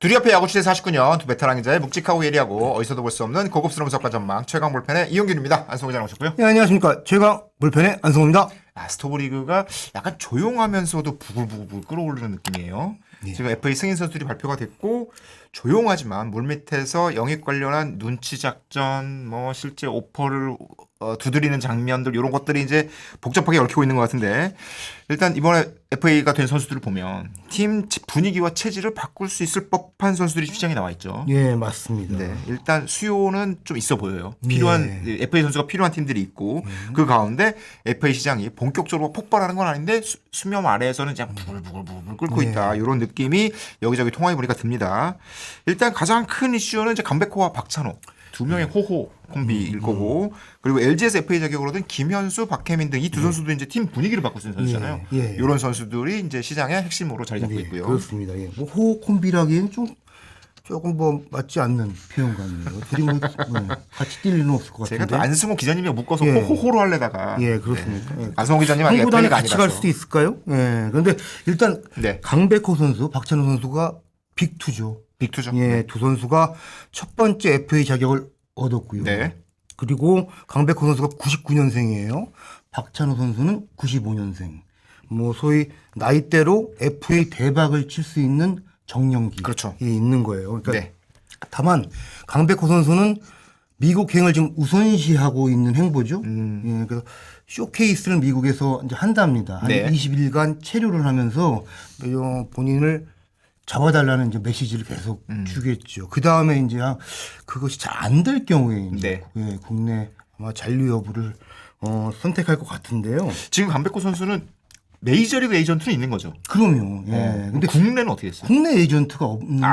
둘이 옆에 야구 취재 49년 두 베테랑 기자의 묵직하고 예리하고 어디서도 볼 수 없는 고급스러운 석과 전망 최강 불펜의 이용균입니다. 안성호 기자 나오셨고요. 네, 안녕하십니까. 최강 불펜의 안성호입니다. 스토브리그가 약간 조용하면서도 부글부글 끓어오르는 느낌이에요. 예. 지금 FA 승인 선수들이 발표가 됐고 조용하지만 물밑에서 영입 관련한 눈치 작전, 뭐 실제 오퍼를 두드리는 장면들 이런 것들이 이제 복잡하게 얽히고 있는 것 같은데 일단 이번에 FA가 된 선수들을 보면 팀 분위기와 체질을 바꿀 수 있을 법한 선수들이 시장에 나와 있죠. 예, 맞습니다. 네, 일단 수요는 좀 있어 보여요. 필요한 예. FA 선수가 필요한 팀들이 있고 그 가운데 FA 시장이 본격적으로 폭발하는 건 아닌데 수면 아래에서는 그냥 부글부글 끓고 있다. 이런 느낌이 여기저기 통화해 보니까 듭니다. 일단 가장 큰 이슈는 이제 강백호와 박찬호 두 명의 호호 콤비일 거고 그리고 LG에서 FA 자격을 얻은 김현수, 박혜민 등 이 두 선수도 이제 팀 분위기를 바꿀 수 있는 선수잖아요. 예. 이런 선수들이 이제 시장의 핵심으로 자리 잡고 예, 있고요. 그렇습니다. 예. 뭐 호흡 콤비라기엔 조금 뭐 맞지 않는 표현감이에요. 둘이 뭐 같이 뛸 일은 없을 것 제가 같은데. 또 안승호 기자님이 묶어서 예. 호호호로 하려다가 예, 그렇습니다. 예. 안승호 기자님 아니 한구단에 FA가 같이 갈 아니라서 수도 있을까요? 예. 그런데 일단 네. 강백호 선수, 박찬호 선수가 빅투죠. 빅투죠. 예, 두 선수가 첫 번째 FA 자격을 얻었고요. 네. 그리고 강백호 선수가 99년생이에요. 박찬호 선수는 95년생. 뭐 소위 나이대로 FA 대박을 칠 수 있는 정년기에 그렇죠. 있는 거예요. 그러니까 네. 다만 강백호 선수는 미국행을 지금 우선시하고 있는 행보죠. 예, 그래서 쇼케이스를 미국에서 이제 한답니다. 한 네. 20일간 체류를 하면서 본인을 잡아달라는 이제 메시지를 계속 주겠죠. 그 다음에 이제 그것이 잘 안 될 경우에 이제 예, 국내 아마 잔류 여부를 선택할 것 같은데요. 지금 강백호 선수는 메이저리그 에이전트는 있는 거죠. 그럼요. 예. 근데 국내는 어떻게 됐어요? 국내 에이전트가 없는 게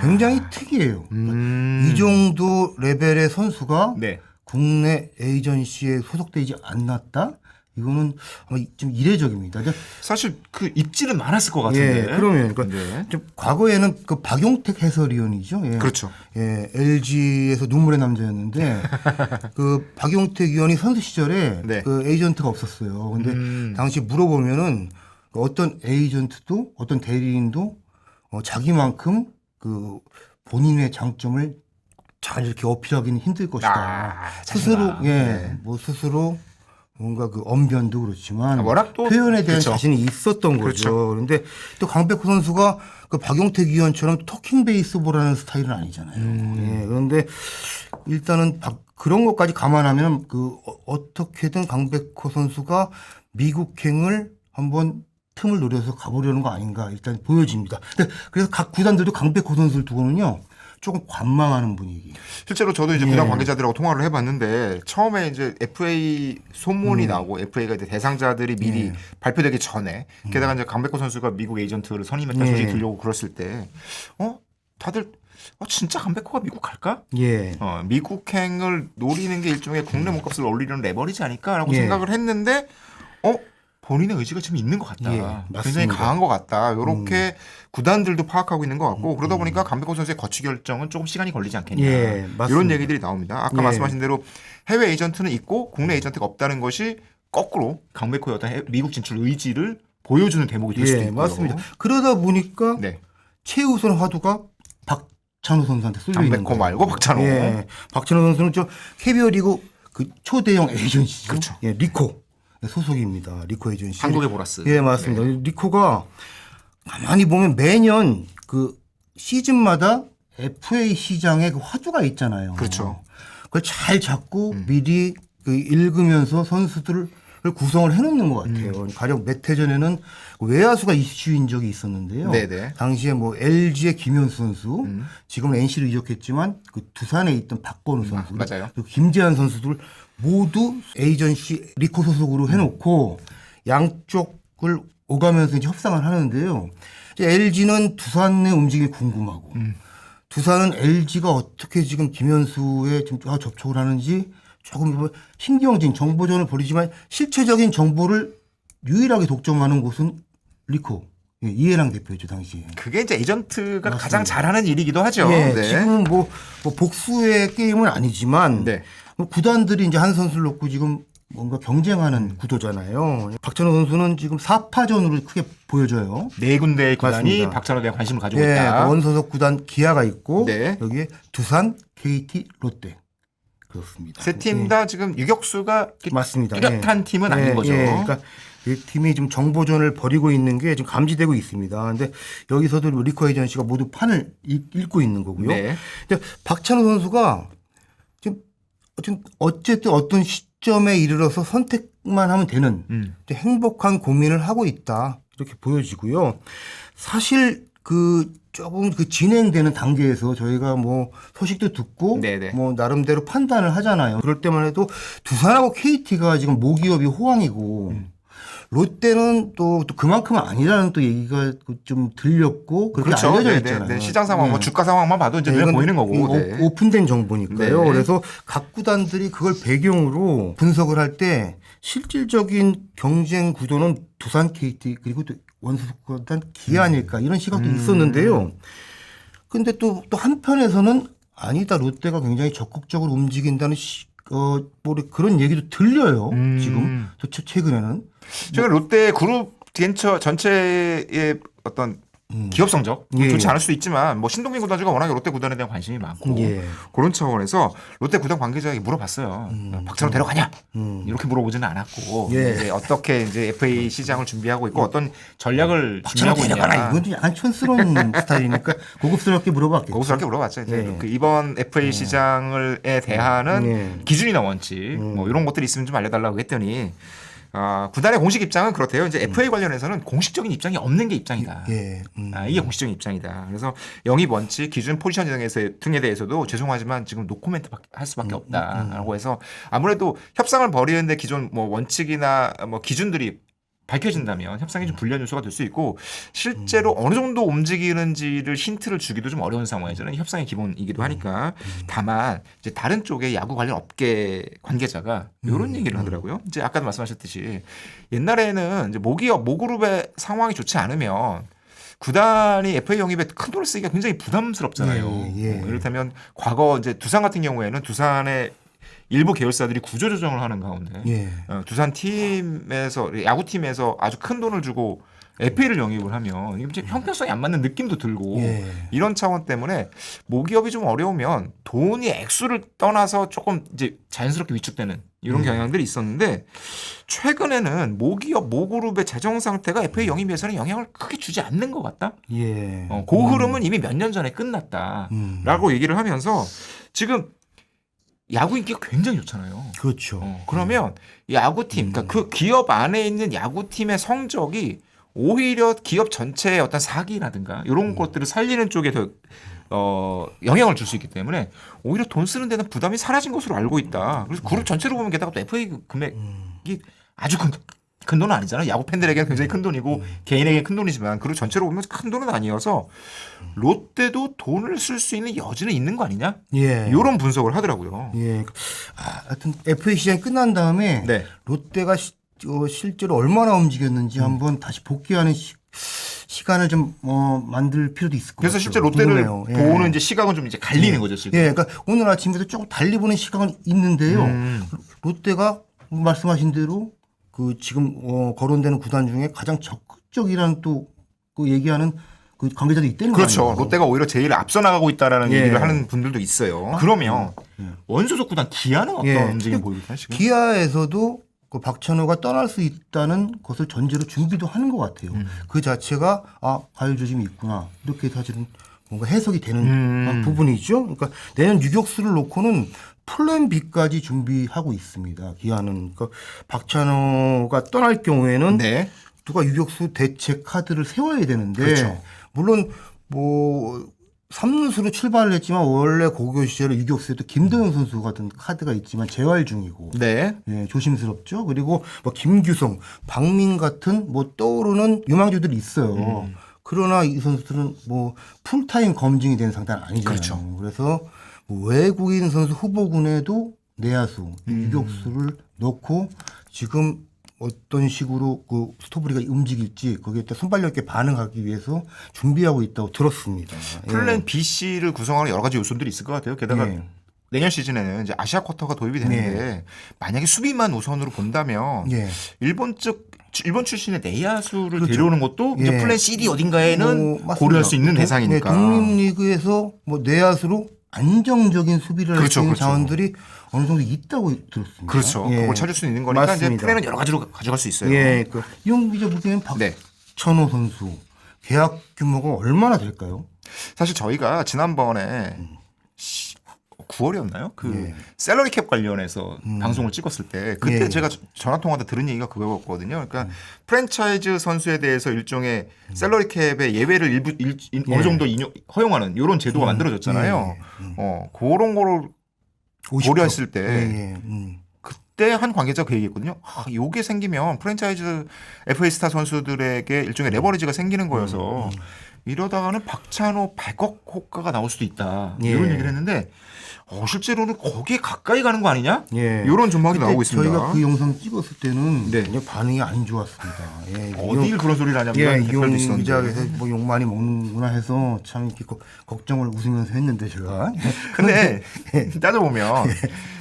굉장히 특이해요. 이 정도 레벨의 선수가 네. 국내 에이전시에 소속되지 않았다? 이거는 아마 좀 이례적입니다. 사실 그 입지는 많았을 것 같은데. 예, 그러면 그러니까 네. 좀 과거에는 그 박용택 해설위원이죠. 예. 그렇죠. 예, LG에서 눈물의 남자였는데 그 박용택 위원이 선수 시절에 네. 그 에이전트가 없었어요. 근데 당시 물어보면은 어떤 에이전트도 어떤 대리인도 자기만큼 그 본인의 장점을 잘 이렇게 어필하기는 힘들 것이다. 스스로 자신감. 예, 뭐 스스로 뭔가 그 언변도 그렇지만 워낙 또 표현에 대한 그렇죠. 자신이 있었던 거죠. 그렇죠. 그런데 또 강백호 선수가 그 박용택 위원처럼 토킹 베이스볼하는 스타일은 아니잖아요. 예, 그런데 일단은 그런 것까지 감안하면 그 어떻게든 강백호 선수가 미국행을 한번 틈을 노려서 가보려는 거 아닌가 일단 보여집니다. 그래서 각 구단들도 강백호 선수를 두고는요. 조금 관망하는 분위기. 실제로 저도 이제 구단 관계자들하고 통화를 해봤는데 처음에 이제 FA 소문이 나고 FA가 이제 대상자들이 미리 발표되기 전에 게다가 이제 강백호 선수가 미국 에이전트를 선임했다는 소식이 들려오고 그랬을 때 다들 진짜 강백호가 미국 갈까? 예. 미국행을 노리는 게 일종의 국내 몸값을 올리려는 레버리지 아닐까라고 예. 생각을 했는데 본인의 의지가 지금 있는 것 같다. 예, 굉장히 맞습니다. 강한 것 같다. 이렇게 구단들도 파악하고 있는 것 같고 그러다 보니까 강백호 선수의 거취 결정은 조금 시간이 걸리지 않겠냐. 예, 맞습니다. 이런 얘기들이 나옵니다. 아까 예. 말씀하신 대로 해외 에이전트는 있고 국내 에이전트가 없다는 것이 거꾸로 강백호의 어떤 미국 진출 의지를 보여주는 대목이 될 수도 예, 있고요. 맞습니다. 그러다 보니까 네. 최우선 화두가 박찬호 선수한테 쏠려 있는 강백호 거예요. 말고 박찬호. 예, 박찬호 선수는 좀 KBO 리그 그 초대형 에이전시죠. 그렇죠. 예, 리코 소속입니다. 리코 에이전시. 한국의 보라스. 예, 맞습니다. 리코가 가만히 보면 매년 그 시즌마다 FA 시장에 그 화두가 있잖아요. 그렇죠. 그걸 잘 잡고 미리 그 읽으면서 선수들을 구성을 해놓는 것 같아요. 가령 몇 해 전에는 외야수가 이슈인 적이 있었는데요. 네네. 당시에 뭐 LG의 김현수 선수, 지금은 NC로 이적했지만 그 두산에 있던 박건우 선수, 맞아요. 그리고 김재환 선수들 모두 에이전시 리코 소속으로 해놓고 양쪽을 오가면서 이제 협상을 하는데요. 이제 LG는 두산의 움직임이 궁금하고, 두산은 LG가 어떻게 지금 김현수에 지금 접촉을 하는지 조금 뭐 신경진 정보전을 벌이지만 실체적인 정보를 유일하게 독점하는 곳은 리코. 예, 이해랑 대표였죠 당시에. 그게 이제 에이전트가 맞습니다. 가장 잘하는 일이기도 하죠. 예, 네. 지금 뭐 복수의 게임은 아니지만 네. 뭐 구단들이 이제 한 선수를 놓고 지금 뭔가 경쟁하는 구도잖아요. 박찬호 선수는 지금 4파전으로 크게 보여져요. 네 군데의 구단이 맞습니다. 박찬호에 대한 관심을 가지고 예, 있다. 원소속 구단 기아가 있고 네. 여기에 두산, KT, 롯데 그렇습니다. 세 팀 다 지금 유격수가 맞습니다. 뚜렷한 팀은 아닌 거죠. 그러니까 이 팀이 좀 정보전을 벌이고 있는 게 좀 감지되고 있습니다. 근데 여기서도 리코 에이전시가 모두 판을 읽고 있는 거고요. 네. 근데 박찬호 선수가 지금 어쨌든 어떤 시점에 이르러서 선택만 하면 되는 이제 행복한 고민을 하고 있다 이렇게 보여지고요. 사실 조금 진행되는 단계에서 저희가 뭐 소식도 듣고 네네. 뭐 나름대로 판단을 하잖아요. 그럴 때만 해도 두산하고 KT가 지금 모기업이 호황이고 롯데는 또 그만큼은 아니라는 또 얘기가 좀 들렸고 그렇게 그렇죠. 알려져 네, 있잖아요. 네, 네. 시장 상황, 뭐 네. 주가 상황만 봐도 이제 눈에 이건 보이는 거고. 네. 오픈된 정보니까요. 네. 그래서 각 구단들이 그걸 배경으로 분석을 할 때 실질적인 경쟁 구도는 두산, KT 그리고 또 원소속 구단 기아 아닐까 이런 시각도 있었는데요. 근데 또 한편에서는 아니다 롯데가 굉장히 적극적으로 움직인다는 뭐 그런 얘기도 들려요. 지금 또 최근에는. 최근 롯데 그룹 벤처 전체의 어떤 기업 성적 예, 좋지 예. 않을 수도 있지만 뭐 신동민 구단주가 워낙에 롯데 구단에 대한 관심이 많고 예. 그런 차원에서 롯데 구단 관계자에게 물어봤어요. 박찬호 데려가냐? 이렇게 물어보지는 않았고 예. 이제 어떻게 이제 FA 시장을 준비하고 있고 어떤 전략을 박찬호 준비하고 데려가나 있냐. 이건 좀 약간 촌스러운 스타일이니까 고급스럽게 물어봤겠죠. 고급스럽게 물어봤죠. 이제 예. 그 이번 FA 시장을에 대한은 예. 기준이나 원칙 뭐 이런 것들이 있으면 좀 알려달라고 했더니 구단의 공식 입장은 그렇대요. 이제 FA 관련해서는 공식적인 입장이 없는 게 입장이다. 예. 이게 공식적인 입장이다. 그래서 영입 원칙, 기준, 포지션 등에 대해서도 죄송하지만 지금 노코멘트 할 수밖에 없다라고 해서 아무래도 협상을 벌이는데 기존 뭐 원칙이나 뭐 기준들이 밝혀진다면 협상이 좀 불리한 요소가 될 수 있고 실제로 어느 정도 움직이는지를 힌트를 주기도 좀 어려운 상황이잖아요. 협상의 기본이기도 하니까. 다만 이제 다른 쪽의 야구 관련 업계 관계자가 이런 얘기를 하더라고요. 이제 아까도 말씀하셨듯이 옛날에는 이제 모그룹의 상황이 좋지 않으면 구단이 FA 영입에 큰 돈을 쓰기가 굉장히 부담스럽잖아요. 예, 예. 이를테면 과거 이제 두산 같은 경우에는 두산의 일부 계열사들이 구조조정을 하는 가운데 예. 두산 팀에서 야구팀에서 아주 큰 돈을 주고 FA를 영입을 하면 이게 좀 형평성이 안 맞는 느낌도 들고 예. 이런 차원 때문에 모기업이 좀 어려우면 돈이 액수를 떠나서 조금 이제 자연스럽게 위축되는 이런 경향들이 있었는데 최근에는 모그룹의 재정 상태가 FA 영입에서는 영향을 크게 주지 않는 것 같다. 예. 그 흐름은 이미 몇 년 전에 끝났다라고 얘기를 하면서 지금 야구 인기가 굉장히 좋잖아요. 그렇죠. 그러면 야구팀, 그러니까 그 기업 안에 있는 야구팀의 성적이 오히려 기업 전체의 어떤 사기라든가 이런 것들을 살리는 쪽에 더 영향을 줄 수 있기 때문에 오히려 돈 쓰는 데는 부담이 사라진 것으로 알고 있다. 그래서 그룹 전체로 보면 게다가 또 FA 금액이 아주 큰 돈은 아니잖아요. 야구 팬들에게는 굉장히 큰 돈이고 개인에게 큰 돈이지만 그룹 전체로 보면 큰 돈은 아니어서 롯데도 돈을 쓸 수 있는 여지는 있는 거 아니냐? 예. 이런 분석을 하더라고요. 예. 하여튼 FA 시장이 끝난 다음에 네. 롯데가 실제로 얼마나 움직였는지 한번 다시 복귀하는 시간을 좀 만들 필요도 있을 것 같아요. 그래서 실제 롯데를 궁금해요. 예. 보는 이제 시각은 좀 이제 갈리는 거죠 지금. 예, 그러니까 오늘 아침에도 조금 달리 보는 시간은 있는데요. 롯데가 말씀하신 대로 지금 거론되는 구단 중에 가장 적극적이라는 또 얘기하는 그 관계자도 있다는 거예요. 그렇죠. 롯데가 오히려 제일 앞서 나가고 있다라는 예. 얘기를 하는 분들도 있어요. 그러면 원소속 구단 기아는 어떤 예. 움직임 보이고 있나요 지금? 기아에서도 그 박찬호가 떠날 수 있다는 것을 전제로 준비도 하는 것 같아요. 그 자체가 과열 조짐이 있구나 이렇게 사실은 뭔가 해석이 되는 부분이죠. 그러니까 내년 유격수를 놓고는 플랜 B까지 준비하고 있습니다. 기아는 그러니까 박찬호가 떠날 경우에는 네. 누가 유격수 대체 카드를 세워야 되는데 그렇죠. 물론 뭐 3루수로 출발을 했지만 원래 고교 시절에 유격수에도 김도영 선수 같은 카드가 있지만 재활 중이고 네. 예, 조심스럽죠. 그리고 뭐 김규성, 박민 같은 뭐 떠오르는 유망주들이 있어요. 그러나 이 선수들은 뭐 풀타임 검증이 된 상태는 아니잖아요. 그렇죠. 그래서 뭐 외국인 선수 후보군에도 내야수, 유격수를 넣고 지금 어떤 식으로 그 스토브리가 움직일지 거기에 따라 순발력 있게 반응하기 위해서 준비하고 있다고 들었습니다. 플랜 B, C를 구성하는 여러 가지 요소들이 있을 것 같아요. 게다가 예. 내년 시즌에는 이제 아시아 쿼터가 도입이 되는데 만약에 수비만 우선으로 본다면 예. 일본 출신의 내야수를 그렇죠. 데려오는 것도 이제 예. 플랜 CD 어딘가에는 맞습니다. 고려할 수 있는 대상이니까. 네, 독립리그에서 뭐 내야수로 안정적인 수비를 할 수 있는 자원들이 어느 정도 있다고 들었습니다. 그렇죠. 예. 그걸 찾을 수 있는 거니까 맞습니다. 이제 플랜은 여러 가지로 가져갈 수 있어요. 예, 이용 기자 보기에는 네. 박찬호 선수 계약 규모가 얼마나 될까요? 사실 저희가 지난번에 9월이었나요? 그 예. 셀러리 캡 관련해서 방송을 찍었을 때 그때 예. 제가 전화 통화도 들은 얘기가 그거였거든요. 그러니까 프랜차이즈 선수에 대해서 일종의 셀러리 캡의 예외를 어느 정도 허용하는 이런 제도가 만들어졌잖아요. 그런 거를 50%. 고려했을 때 예, 그때 한 관계자가 그 얘기했거든요. 요게 생기면 프랜차이즈 FA 스타 선수들에게 일종의 레버리지가 생기는 거여서 이러다가는 박찬호 100억 호가가 나올 수도 있다. 예. 이런 얘기를 했는데 실제로는 거기에 가까이 가는 거 아니냐? 예. 이런 전망이 그때 나오고 있습니다. 저희가 그 영상 찍었을 때는 네. 그냥 반응이 안 좋았습니다. 예, 어딜 그런 소리를 하냐면 예, 댓글도 이용 있었는데. 기자께서 뭐 욕 많이 먹는구나 해서 참 이렇게 걱정을 웃으면서 했는데 제가. 근데 따져보면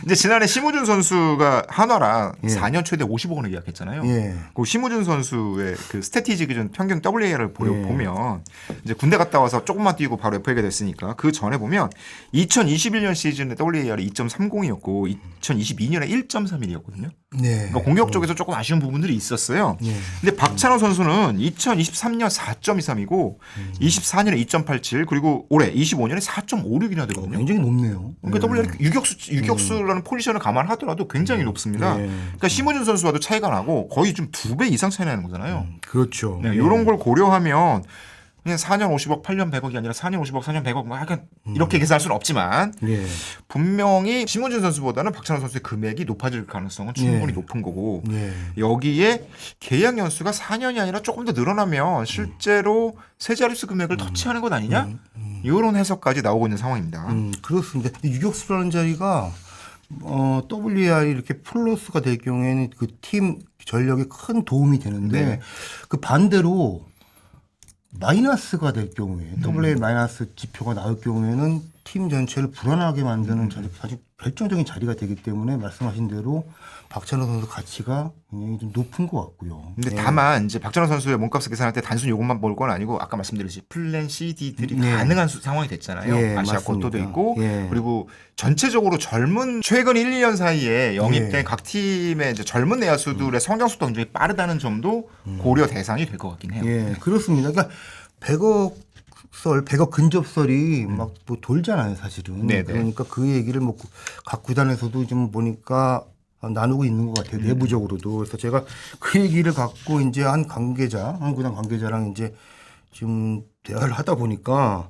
이제 지난해 심우준 선수가 한화랑 예. 4년 최대 50억 원을 계약했잖아요. 예. 그 심우준 선수의 그 스태티지 기준 평균 WAR을 예. 보면 이제 군대 갔다 와서 조금만 뛰고 바로 FA가 됐으니까 그 전에 보면 2021년 시즌에 WAR이 2.30이었고 2022년에 1.31이었거든요. 네. 그러니까 공격 쪽에서 조금 아쉬운 부분들이 있었어요. 예. 근데 박찬호 선수는 2023년 4.23이고 24년에 2.87 그리고 올해 25년에 4.56이나 되거든요. 굉장히 높네요. 그러니까 WAR 유격수라는 포지션을 감안하더라도 굉장히 높습니다. 예. 그러니까 심우준 선수와도 차이가 나고 거의 좀 2배 이상 차이 나는 거잖아요. 그렇죠. 네, 이런 걸 고려하면 그냥 4년 50억, 8년 100억이 아니라 4년 50억, 4년 100억 뭐 약간 이렇게 계산할 수는 없지만 예. 분명히 심우준 선수보다는 박찬호 선수의 금액이 높아질 가능성은 충분히 예. 높은 거고 예. 여기에 계약 연수가 4년이 아니라 조금 더 늘어나면 실제로 세 자릿수 금액을 터치하는 것 아니냐? 이런 해석까지 나오고 있는 상황입니다. 그렇습니다. 유격수라는 자리가 WR이 이렇게 플러스가 될 경우에는 그 팀 전력에 큰 도움이 되는데 네. 그 반대로 마이너스가 될 경우에 WR 마이너스 지표가 나올 경우에는 팀 전체를 불안하게 만드는 자리, 아주 결정적인 자리가 되기 때문에 말씀하신 대로 박찬호 선수 가치가 굉장히 좀 높은 것 같고요. 근데 다만 이제 박찬호 선수의 몸값을 계산할 때 단순히 이것만 볼 건 아니고 아까 말씀드렸듯이 플랜 CD들이 네. 가능한 상황이 됐잖아요. 예, 아시아 맞습니다. 쿼터도 있고 예. 그리고 전체적으로 젊은 최근 1, 2년 사이에 영입된 예. 각 팀의 이제 젊은 내야수들의 성장 속도가 굉장히 빠르다는 점도 고려 대상이 될 것 같긴 해요. 예, 그렇습니다. 그러니까 100억 근접설이 막 뭐 돌잖아요, 사실은. 네네. 그러니까 그 얘기를 뭐 각 구단에서도 좀 보니까 나누고 있는 것 같아요, 내부적으로도. 그래서 제가 그 얘기를 갖고 이제 한 구단 관계자랑 이제 좀 대화를 하다 보니까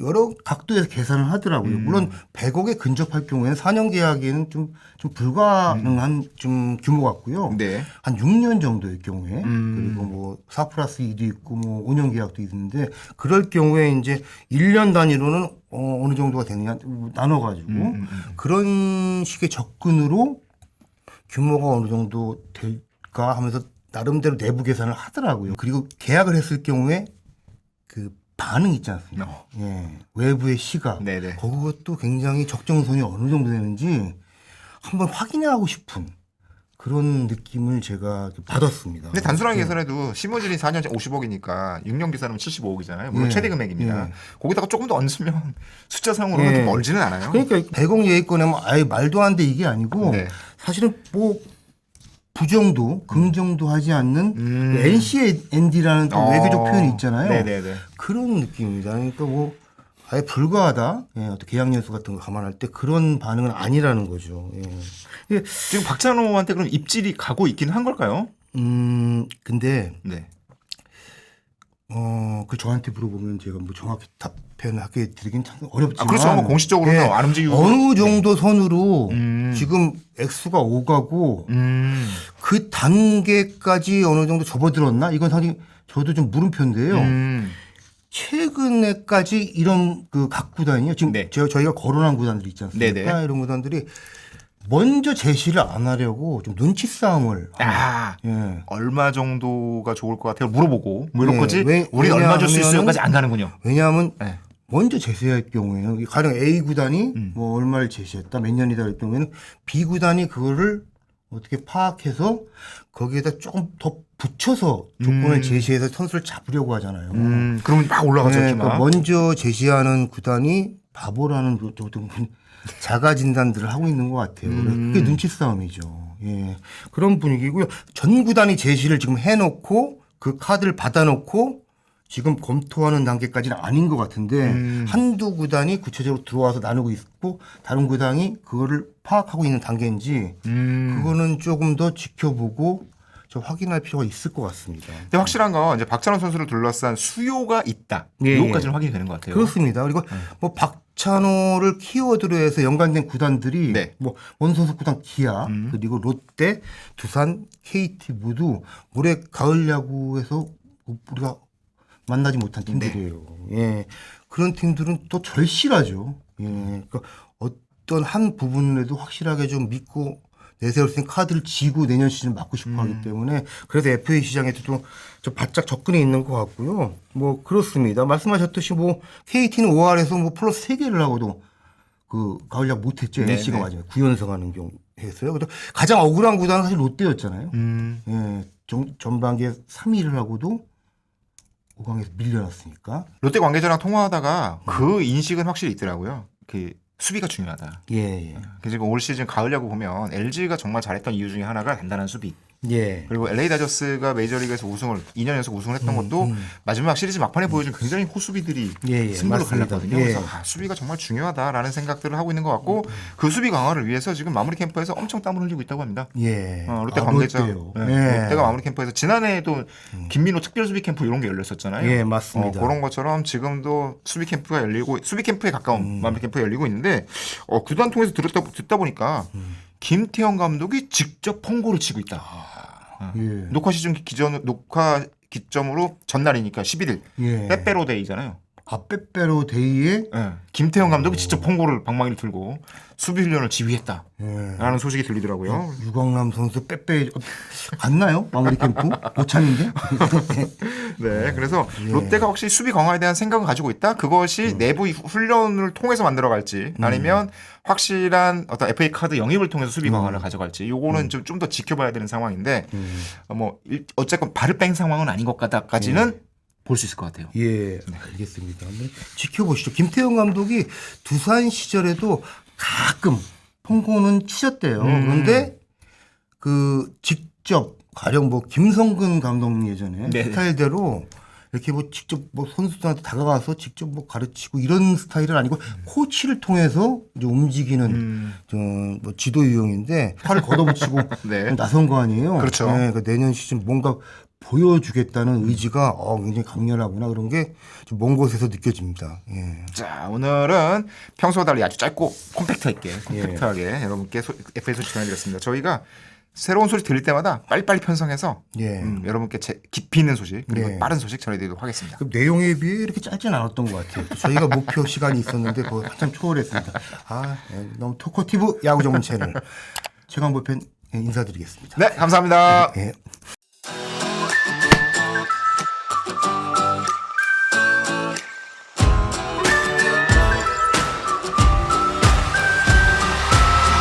여러 각도에서 계산을 하더라고요. 물론 100억에 근접할 경우에는 4년 계약에는 좀 불가능한 좀 규모 같고요. 네. 한 6년 정도의 경우에 그리고 뭐 4+2도 있고 뭐 5년 계약도 있는데 그럴 경우에 이제 1년 단위로는 어느 정도가 되느냐 나눠가지고 그런 식의 접근으로 규모가 어느 정도 될까 하면서 나름대로 내부 계산을 하더라고요. 그리고 계약을 했을 경우에 그 반응 있지 않습니까? 예. 외부의 시각. 네네. 그것도 굉장히 적정선이 어느 정도 되는지 한번 확인하고 싶은 그런 느낌을 제가 받았습니다. 근데 단순하게 계산해도 심우준이 4년 50억이니까 6년 계산하면 75억이잖아요. 물론 예. 최대 금액입니다. 예. 거기다가 조금 더 얹으면 숫자상으로는 예. 좀 멀지는 않아요. 그러니까 100억 예액 꺼내면 아예 말도 안 돼 이게 아니고 네. 사실은 뭐 부정도 긍정도 하지 않는 NCND라는 또 외교적 표현이 있잖아요. 네네네. 그런 느낌입니다. 그러니까 뭐 아예 불가하다. 예, 어떤 계약 연수 같은 거 감안할 때 그런 반응은 아니라는 거죠. 예. 지금 박찬호한테 그럼 입질이 가고 있긴 한 걸까요? 근데 네. 그 저한테 물어보면 제가 뭐 정확히 답변을 하게 드리긴 참 어렵지만 그렇죠. 뭐 공식적으로는 안 움직이고 어느 정도 선으로 지금 액수가 오가고 그 단계까지 어느 정도 접어들었나? 이건 사실 저도 좀 물음표인데요. 최근에까지 이런 그 각 구단이요. 지금 네. 저희가 거론한 구단들이 있지 않습니까? 네네. 이런 구단들이 먼저 제시를 안 하려고 좀 눈치 싸움을 예. 얼마 정도가 좋을 것 같아요? 물어보고 뭐 이런 네. 거지. 우리 얼마 줄 수 있어요까지 안 가는군요. 왜냐하면 네. 먼저 제시할 경우에는 가령 A 구단이 뭐 얼마를 제시했다, 몇 년이다 할 경우에는 B 구단이 그거를 어떻게 파악해서 거기에다 조금 더 붙여서 조건을 제시해서 선수를 잡으려고 하잖아요. 그러면 막 올라가죠. 네, 키만. 그러니까 먼저 제시하는 구단이 바보라는 자가 진단들을 하고 있는 것 같아요. 그래서 그게 눈치 싸움이죠. 예, 그런 분위기고요. 전 구단이 제시를 지금 해놓고 그 카드를 받아놓고 지금 검토하는 단계까지는 아닌 것 같은데 한두 구단이 구체적으로 들어와서 나누고 있고 다른 구단이 그거를 파악하고 있는 단계인지 그거는 조금 더 지켜보고 저 확인할 필요가 있을 것 같습니다. 근데 확실한 건 이제 박찬호 선수를 둘러싼 수요가 있다. 예, 이거까지는 확인이 되는 것 같아요. 그렇습니다. 그리고 뭐 박찬호를 키워드로 해서 연관된 구단들이 네. 뭐 원소속 구단 기아 그리고 롯데, 두산, KT 모두 올해 가을 야구에서 우리가 만나지 못한 팀들이에요. 예. 그런 팀들은 또 절실하죠. 예. 그러니까 어떤 한 부분에도 확실하게 좀 믿고 내세울 수 있는 카드를 쥐고 내년 시즌 맞고 싶어 하기 때문에 그래서 FA 시장에도 좀 바짝 접근해 있는 것 같고요. 뭐 그렇습니다. 말씀하셨듯이 뭐 KT는 5할에서 뭐 플러스 3개를 하고도 그 가을 야구 못했죠. 네, NC가 네. 마지막에 9연승 하는 경우 했어요. 그래서 가장 억울한 구단은 사실 롯데였잖아요. 예. 전반기에 3위를 하고도 5강에서 밀려났으니까. 롯데 관계자랑 통화하다가 그 인식은 확실히 있더라고요. 그 수비가 중요하다. 예, 예. 그래서 올 시즌 가을 야구 보면 LG가 정말 잘했던 이유 중에 하나가 단단한 수비. 예. 그리고 LA 다저스가 메이저리그에서 2년 연속 우승을 했던 것도 마지막 시리즈 막판에 보여준 굉장히 호수비들이 예, 승부를 맞습니다. 갈랐거든요. 예. 그래서 수비가 정말 중요하다라는 생각들을 하고 있는 것 같고 그 수비 강화를 위해서 지금 마무리 캠프에서 엄청 땀을 흘리고 있다고 합니다. 예. 롯데 관계자, 롯데요. 네, 예. 롯데가 마무리 캠프에서 지난해에도 김민호 특별 수비 캠프 이런 게 열렸었잖아요. 예, 맞습니다. 그런 것처럼 지금도 수비 캠프가 열리고 수비 캠프에 가까운 마무리 캠프가 열리고 있는데 구단 통해서 듣다 보니까 김태형 감독이 직접 펑고를 치고 있다. 예. 녹화 기점으로 전날이니까 11일 예. 빼빼로데이잖아요. 빼빼로 데이에 예. 김태형 감독이 직접 펑고를 방망이를 들고 수비 훈련을 지휘했다라는 예. 소식이 들리더라고요. 유광남 선수 빼빼 갔나요? 마무리 캠프? 못 찾는데? 네, 그래서 롯데가 확실히 수비 강화에 대한 생각을 가지고 있다. 그것이 내부 훈련을 통해서 만들어갈지 아니면 확실한 어떤 FA 카드 영입을 통해서 수비 강화를 가져갈지 요거는 좀 더 지켜봐야 되는 상황인데 어쨌건 발을 뺀 상황은 아닌 것 같다까지는 볼 수 있을 것 같아요. 예, 알겠습니다. 한번 지켜보시죠. 김태형 감독이 두산 시절에도 가끔 펑고는 치셨대요. 그런데 그 직접 가령 뭐 김성근 감독 예전에 네. 스타일대로 이렇게 뭐 직접 뭐 선수들한테 다가가서 직접 뭐 가르치고 이런 스타일은 아니고 코치를 통해서 이제 움직이는 뭐 지도 유형인데 팔을 걷어붙이고 네. 나선 거 아니에요. 그렇죠. 네, 그러니까 내년 시즌 뭔가 보여주겠다는 의지가 굉장히 강렬하구나 그런 게 좀 먼 곳에서 느껴집니다. 예. 자, 오늘은 평소와 달리 아주 짧고 콤팩트하게 여러분께 FA 소식 전해드렸습니다. 저희가 새로운 소식 들릴 때마다 빨리빨리 편성해서 예. 여러분께 깊이 있는 소식 그리고 예. 빠른 소식 전해드리도록 하겠습니다. 그 내용에 비해 이렇게 짧진 않았던 것 같아요. 저희가 목표 시간이 있었는데 그거 한참 초월했습니다. 너무 토커티브 야구 전문 채널 최강보편 인사드리겠습니다. 네, 감사합니다. 예.